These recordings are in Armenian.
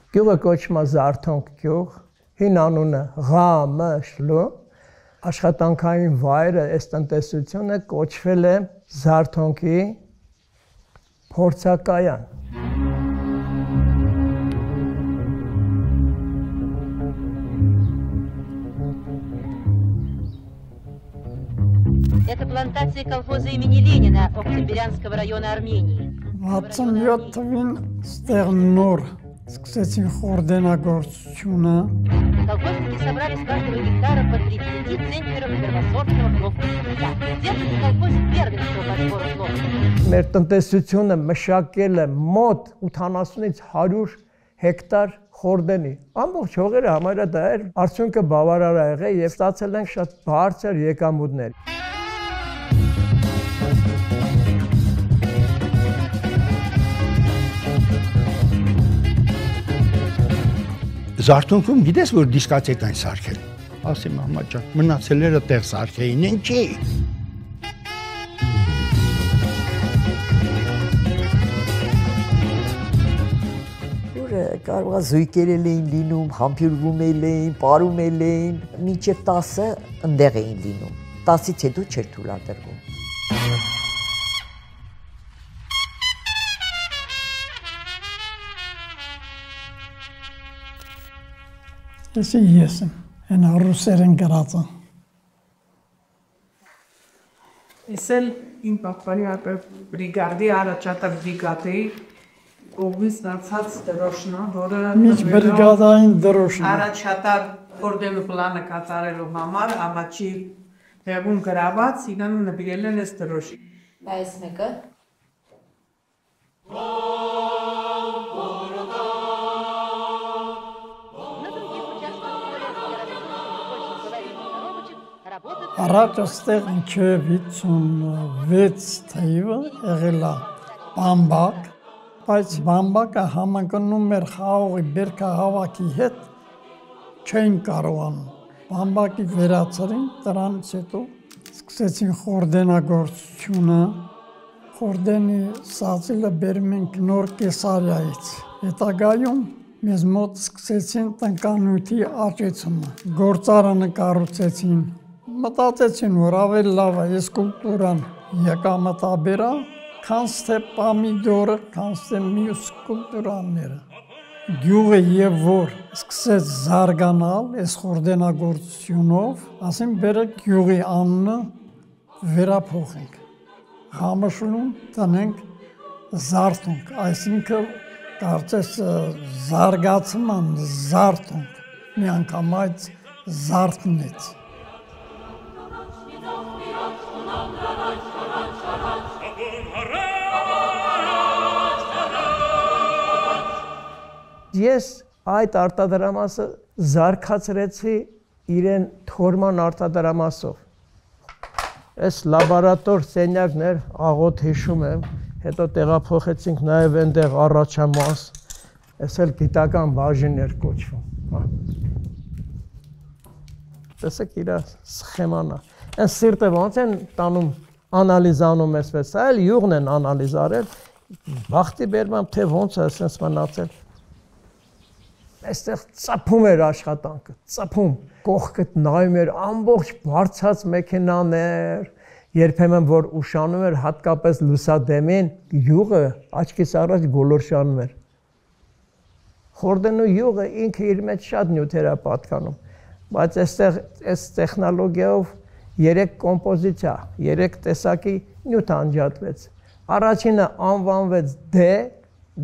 Գյուղը կոչվում է Զարթոնք գյուղ, հին անունը Ղամշլու, աշխատանքային վայրը, այս տնտեսությունը կոչվել է Զարթոնքի փորձակայան։ Это плантация колхоза имени Ленина Октябрянского района Армении. 67 թվին ստեղ նոր սկսեցին խորդենագործությունը։ Колхозники собрали с каждого гектара по 30 центнеров первосортного хлопка. Держит колхоз первенство по сбору хлопка. Մեր տնտեսությունը մշակել է մոտ 80-ից 100 հեկտար խորդենի։ Ամբողջ հողերը համարյա դա էր, արդյունքը բավարար է եղել եւ ստացել ենք շատ բարձր եկամուտներ։ Զարթոնքում գիտես որ դիսկացետ այն սարքել։ Ասեմ մամա ջան, մնացելերը տեղ սարքեին, ինչի։ Որը կարող է զույգերել էին լինում, համբուրվում էին, պարում էին, մինչև 10-ը ընդեղ էին լինում։ 10-ից հետո չէր թույլատրվում։ Ես եմ, են ռուսերեն գրածը։ Ես էլ իմ պապանի բրիգադի առաջատար բրիգադեի կողմից նարցած դրոշնա, որը Միջ բրիգադային դրոշն։ առաջատար օրդենու պլանը կատարելու համար ամաչի տեղում գրաված, իրան նվիրել են այս դրոշի։ Այս մեկը Առաջ ստեղ ինչև 56 թիվը եղել է բամբակ, բայց բամբակը համընկնում էր խաղողի բերքահավաքի հետ չէին կարողանում։ Բամբակի վերացրին, դրանից հետո սկսեցին խորդենագործությունը։ Խորդենի սածիլը բերում ենք Նոր Կեսարիայից։ Հետագայում մեզ մոտ սկսեցին տնկանյութի աճեցումը, գործարանը կառուցեցին։ Մտածեցին, որ ավելի լավ է այս կուլտուրան եկամտաբերա, քան թե պամիդորը, քան թե մյուս կուլտուրաները։ Գյուղը եւ որ սկսեց զարգանալ այս խորդենագործությունով, ասեմ բերեք գյուղի անունը վերափոխենք։ Ղամշլուն տնենք Զարթոնք, այսինքն կարծես զարգացման Զարթոնք, միանգամից Զարթնեց։ Ես այդ արտադրամասը զարգացրեցի իրեն թորման արտադրամասով։ Այս լաբորատոր սենյակն էր, աղոտ հիշում եմ, հետո տեղափոխեցինք նաև այնտեղ առաջամաս, այս էլ գիտական բաժին էր կոչվում։ Տեսեք իրա սխեման է։ Այն սիրտը ոնց են տանում անալիզանում էսպես, սա էլ յուղն են անալիզ արել, բախտի բերմամ թե ոնց է ասենց մնացել։ Այստեղ ծափում էր աշխատանքը, ծափում, կողքդ նայում էր ամբողջ բարձած մեքենաներ, երբեմն որ ուշանում էր հատկապես լուսադեմին, յուղը աչքիս առաջ գոլորշանում էր։ Խորդենու յուղը ինքը իր մեջ շատ նյութեր է պատկանում, բայց այստեղ այս տեխնոլոգիայով 3 կոմպոզիցիա, 3 տեսակի նյութ անջատվեց։ Առաջինը անվանվեց D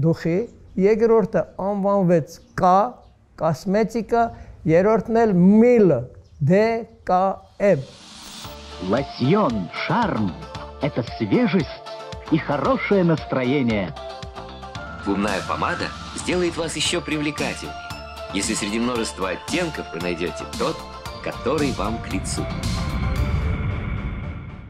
դուխի, երկրորդը անվանվեց K կոսմետիկա, երրորդն էլ Mil DKM։ Лосьон, шарм – это свежесть и хорошее настроение. Губная помада сделает вас еще привлекательнее, если среди множества оттенков вы найдете тот, который вам к лицу.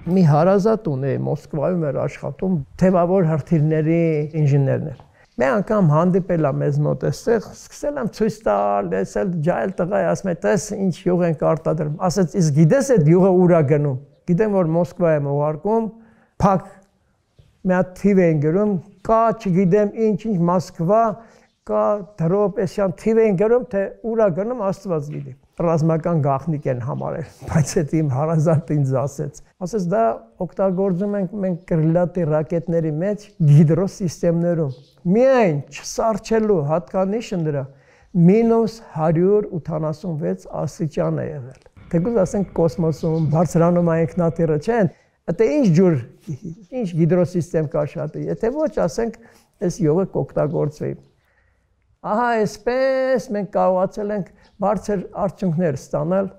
Մի հարազատ ունեի Մոսկվայում էր աշխատում թևավոր հրթիռների ինժեներն էր։ Մի անգամ հանդիպել եմ մեզ մոտ այստեղ, սկսել եմ ցույց տալ, ասել ջայլ տղա է, ասում է, տես ինչ յուղ ենք արտադրում։ Ասեց, իսկ գիտես այդ յուղը ուր է գնում։ Գիտեմ, որ Մոսկվա եմ ուղարկում, փակ մի հատ թիվ էին գրում, կա, չգիտեմ ինչ Մոսկվա, կա դրոպեսյան թիվ են գրում, թե ուրա գնում Աստված գիտի։ Ռազմական գաղտնիք են համարել, բայց այդ իմ հարազատ ինձ ասեց դա օգտագործում ենք մենք կրիլատի ռակետների մեջ գիդրոսիստեմներում։ Միայն չսարչելու հատկանիշը դրա -186 աստիճան է եղել։ Թեկուզ ասենք կոսմոսում, բարձրանում այնքնատիրը չեն, դա ինչ ջուր, ինչ գիդրոսիստեմ կա շատ, եթե ոչ ասենք այս յոգը կօգտագործվի։ Ահա այսպես մենք կարողացել ենք բարձր արդյունքներ ստանալ։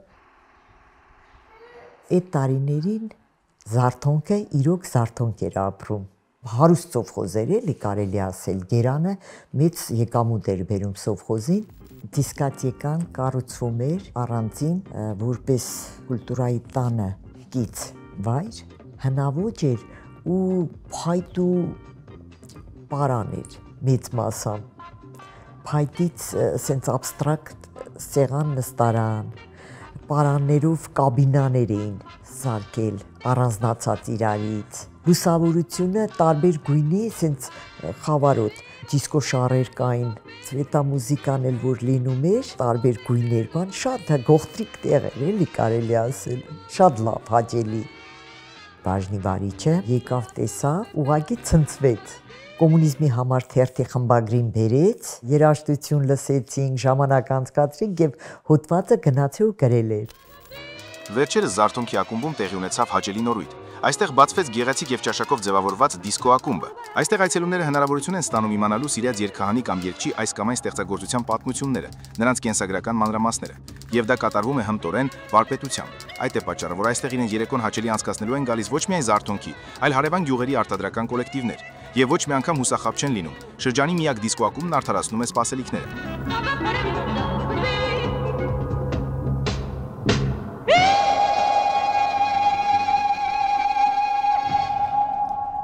Այդ տարիներին զարթոնքը իրոք զարթոնք էր ապրում։ Հարուստ սովխոզեր էլի կարելի ասել, Գերանը մեծ եկամուտ էր բերում սովխոզին, դիսկոտեկան կառուցվում էր առանձին որպես կուլտուրայի տանը կից վայր, հնաոճ էր ու փայտու պարան էր մեծ մասամբ։ Փայտից սենց աբստրակտ սեղան նստարան, պարաններով կաբինաներ էին սարքել, առանձնացած իրարից։ Լուսավորությունը տարբեր գույնի, սենց խավարոտ, դիսկո շարեր կային, ցվետամուզիկան էլ որ լինում էր, տարբեր գույներ բան, շատ գողտրիկ տեղ էր, էլի կարելի ասել, շատ լավ, հաճելի։ Բաժնի վարիչը եկավ տեսավ, ուղղակի ցնցվեց։ Կոմունիզմի համար թերթի խմբագրին բերեց, երաժշտություն լսեցինք, ժամանակ անցկացրինք եւ հոդվածը գնացի ու գրել էր։ Վերջերս Զարթոնքի ակումբում տեղի ունեցավ հաճելի նորույթ։ Այստեղ բացվեց գեղեցիկ եւ ճաշակով ձևավորված դիսկո ակումբը։ Այստեղ այցելուները հնարավորություն են ստանում իմանալու սիրած երգահանի կամ երգչի այս կամ այն ստեղծագործության պատմությունները, նրանց կենսագրական մանրամասները, եւ դա կատարվում է հմտորեն վարպետությամբ։ Այդ է պատճառը, որ այստեղ իրենց երեկոն հաճելի անցկացնելու են գալիս ոչ միայն Զարթոնքի, այլ հարևան գյուղերի արտադրական կոլեկտիվներ, եւ ոչ մի անգամ հուսախաբ չեն լինում։ Շրջանի միակ դիսկո ակումբն արդարացնում է սպասելիքները։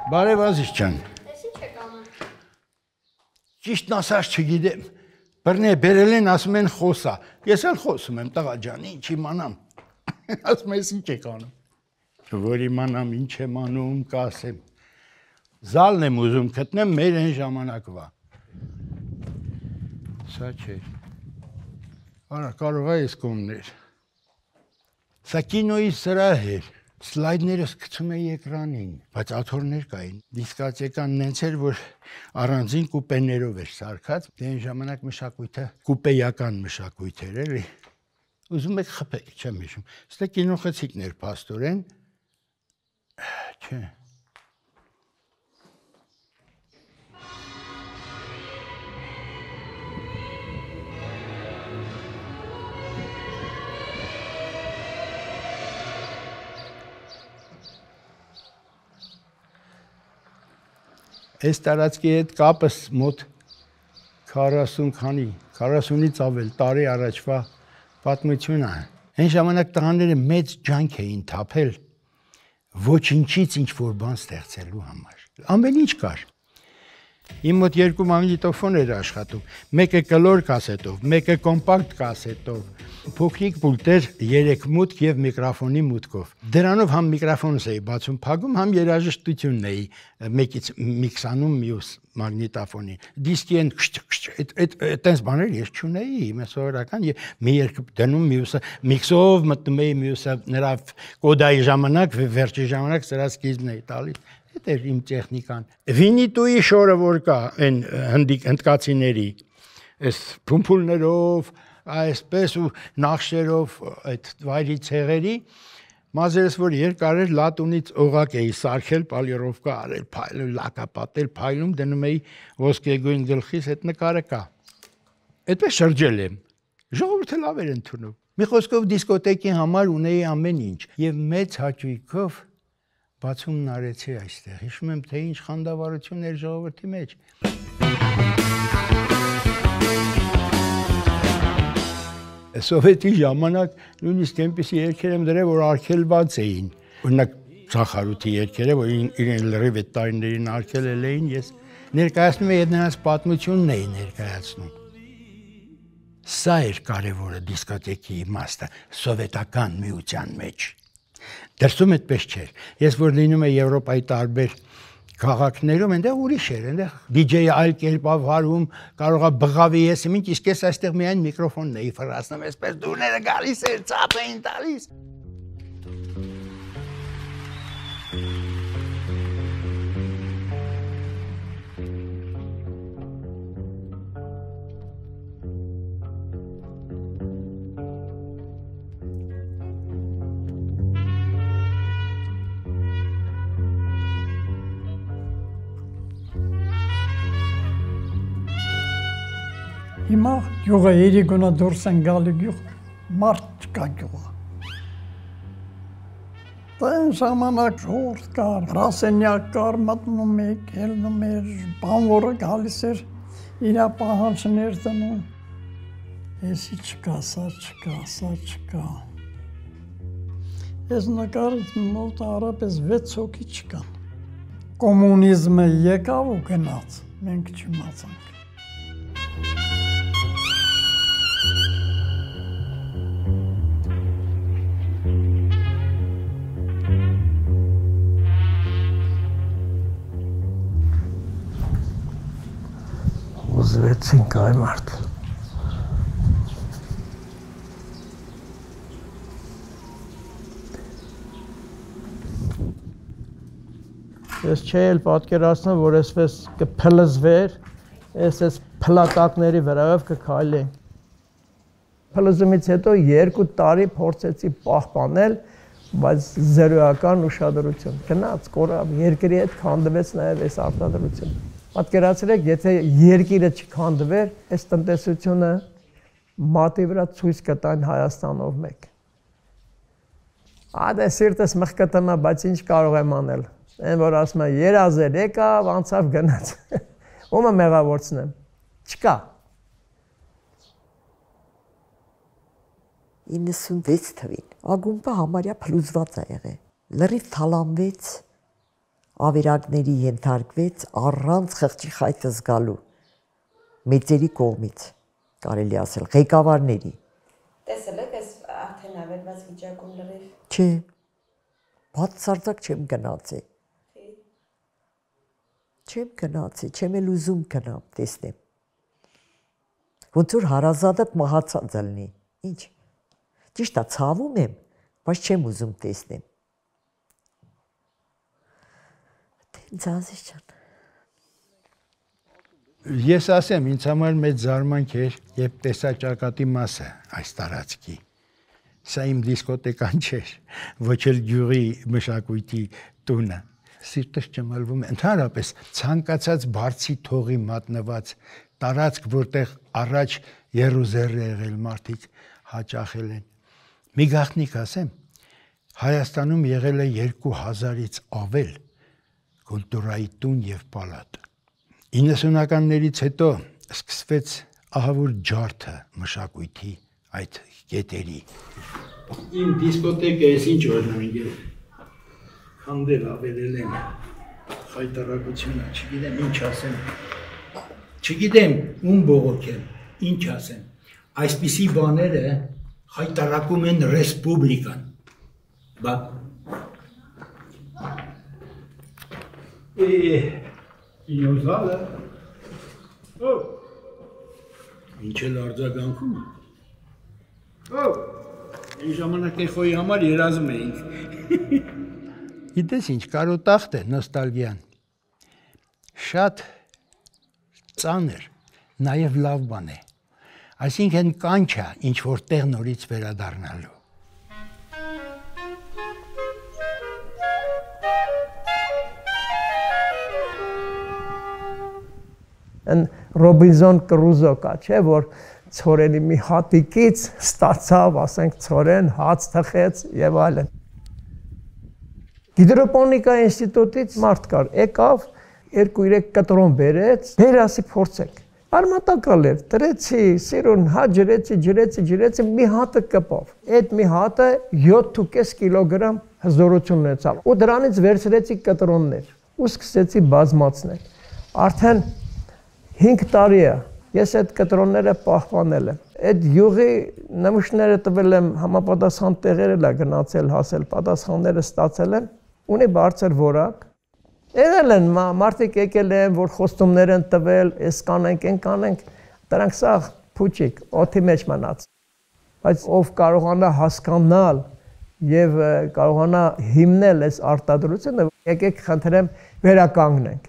Բարև Ազիզ ջան։ Ես ինչ եք անում։ Ճիշտն ասած չգիտեմ։ Բռնե բերել են, ասում են խոսա։ Ես էլ խոսում եմ, տղա ջան, ինչ իմանամ։ Ասում ես ինչ եք անում։ Որ իմանամ ինչ եմ անում, կասեմ։ Զալն եմ ուզում գտնեմ մեր այն ժամանակվա։ Սա չէ։ Արա կարող է այս կողմներ։ Սա կինոյի սրահ էր։ Սլայդները սկցում էի էկրանին, բայց աթոռներ կային։ Դիսկոտեկան նենց էր, որ առանձին կուպեներով էր սարքած, դե այն ժամանակ մշակույթը կուպեյական մշակույթ էր, էլի։ Ուզում եք խփեք, չեմ հիշում։ Ստե կինոխցիկներ փաստորեն։ Չէ։ Այս տարածքի հետ կապս մոտ 40-ից ավել տարի առաջվա պատմություն է։ Այն ժամանակ տղաները մեծ ջանք էին թափել ոչինչից ինչ-որ բան ստեղծելու համար։ Ամեն ինչ կար։ Իմ մոտ 2 մագնիտոֆոն էր աշխատում, մեկը կլոր կասետով, մեկը կոմպակտ կասետով, փոքրիկ պուլտեր 3 մուտք եւ միկրոֆոնի մուտքով։ Դրանով համ միկրոֆոնս էի բացում փակում, համ երաժշտությունն էի մեկից միքսանում մյուս մագնիտոֆոնին։ Դիսկի են այդպես բաներ ես չունեի, ես սովորական մի երգ դնում մյուսը միքսով մտնում էի մյուսը նրա կոդայի ժամանակ վերջի ժամանակ սրա սկիզբն էի տալիս։ Դա էր իմ տեխնիկան։ Վինիտուի շորը որ կա այն հնդկացիների այս փումփուլներով, այսպես ու նախշերով այդ վայրի ցեղերի մազերս որ երկարեր լատունից օղակ էի սարքել, պալիրովկա արել, փայլել, լակապատել, փայլում դնում էի ոսկեգույն գլխիս այդ նկարը կա։ Այդպես շրջել եմ։ Ժողովուրդը լավ էր ընդունում։ Մի խոսքով դիսկոտեկի համար ունեի ամեն ինչ եւ մեծ հաճույքով բացումն արեցի այստեղ։ Հիշում եմ, թե ինչ խանդավառություն էր ժողովրդի մեջ։ Սովետի ժամանակ նույնիսկ այնպիսի երգեր եմ դրել, որ արգելված էին։ Օրինակ Սախարութի երգերը, որ իրեն լրիվ այդ տարիներին արգելել էին, ես ներկայացնում եմ նրանց պատմությունն էի ներկայացնում։ Սա էր կարևորը դիսկոտեկի իմաստը սովետական միության մեջ։ Դրսում այդպես չէր։ Ես որ լինում եմ Եվրոպայի տարբեր Քաղաքներում այնտեղ ուրիշ էր, այնտեղ DJ-ը այլ կերպ է վարում, կարող է բղավի ես ինչ, իսկ ես այստեղ միայն միկրոֆոնն էի ֆռացնում, այսպես դուրները գալիս էր, ծափ էին տալիս։ Հիմա գյուղը երիգունը դուրս են գալի գյուղ, մարդ չկա գյուղը։ Տեն ժամանակ ժողովուրդ կար, գրասենյակ կար, մտնում եք, ելնում էր, բանվորը գալիս էր, իրա պահանջներ տնում։ Էսի չկա, սա չկա։ Ես նկարից մոտ առապես 6 հոգի չկան։ Կոմունիզմը եկավ ու գնաց, մենք չիմացանք։ Ուզվեցինք այ մարդ։ Ես չէի էլ պատկերացնում, որ այսպես կփլզվեր, այս փլատակների վրայով կքայլենք։ Փլզումից հետո 2 տարի փորձեցի պահպանել, բայց զերոյական ուշադրություն։ Գնաց, կորավ, երկրի հետ քանդվեց նաև այս արտադրությունը։ Պատկերացրեք, եթե երկիրը չքանդվեր, այս տնտեսությունը մատի վրա ցույց կտան Հայաստանով մեկ։ Ադե սիրտս մխկտում է, բայց ինչ կարող եմ անել։ Այն որ ասում է երազել եկավ, անցավ գնաց։ Ումը մեղավորցնեմ։ Չկա։ 96 թվին ակումբը համարյա փլուզված է եղել։ Լրիվ թալանվեց, ավերակների ենթարկվեց առանց խղճի խայտը զգալու մեծերի կողմից, կարելի ասել, ղեկավարների։ Տեսել եք այս արդեն ավերված վիճակում լրիվ։ Չէ, բացարձակ չեմ գնացել։ Չեմ գնացել, չեմ էլ ուզում գնամ, տեսնեմ։ Ոնց որ հարազատդ մահացած լինի, ինչ։ Ճիշտ է, ցավում եմ, բայց չեմ ուզում տեսնեմ։ Ձազիս ջան։ Ես ասեմ, ինձ համար մեծ զարմանք էր, երբ տեսա ճակատի մասը այս տարածքի։ Սա իմ դիսկոտեկան չէր, ոչ էլ գյուղի մշակույթի տունը։ Սիրտս ճմլվում է, ընդհանրապես ցանկացած բարձի թողի մատնված տարածք, որտեղ առաջ երուզեր եղել մարդիկ հաճախել են։ Մի գաղտնիք ասեմ, Հայաստանում եղել է 2000-ից ավել կուլտուրայի տուն եւ պալատ։ 90-ականներից հետո սկսվեց ահավոր ջարդը մշակույթի այդ կետերի։ Իմ դիսկոտեկը էս ինչ օրնանք է։ Քանդել ավերել են խայտարակությունը, չգիտեմ ինչ ասեմ։ Չգիտեմ ում բողոքեմ, ինչ ասեմ։ Այսպիսի բաները խայտարակում են ռեսպուբլիկան։ Բա Ինոզալը ինչ էլ արձագանքում է։ Այն ժամանակ էխոյի համար երազում էինք։ Գիտես ինչ, կարոտախտ է նոստալգիան։ Շատ ծանր, նաև լավ բան է։ Այսինքն կանչ է ինչ-որ տեղ նորից վերադառնալու։ Են Ռոբինզոն Կրուզո կա, չէ, որ ցորենի մի հատիկից ստացավ, ասենք ցորեն, հաց թխեց եւ այլն։ Հիդրոպոնիկա ինստիտուտից մարդ կար, եկավ, 2-3 կտրոն բերեց, բերասի փորձեք։ Արմատակալ էր, տրեցի, սիրուն հա ջրեցի, մի հատը կպավ։ Այդ մի հատը 7.5 կիլոգրամ հզորություն ունեցավ։ Ու դրանից վերցրեցի կտրոններ ու սկսեցի բազմացնել։ Արդեն 5 տարի է, ես այդ կտրոնները պահպանել եմ։ Այդ յուղի նմուշները տվել եմ, համապատասխան տեղեր էլ է գնացել, հասել, պատասխանները ստացել եմ, ունի բարձր որակ, Եղել են մարդիկ եկել են, որ խոստումներ են տվել, այս կանենք, այն կանենք, դրանք սա փուչիկ, օդի մեջ մնաց։ Բայց ով կարողանա հասկանալ եւ կարողանա հիմնել այս արտադրությունը, եկեք խնդրեմ վերականգնենք։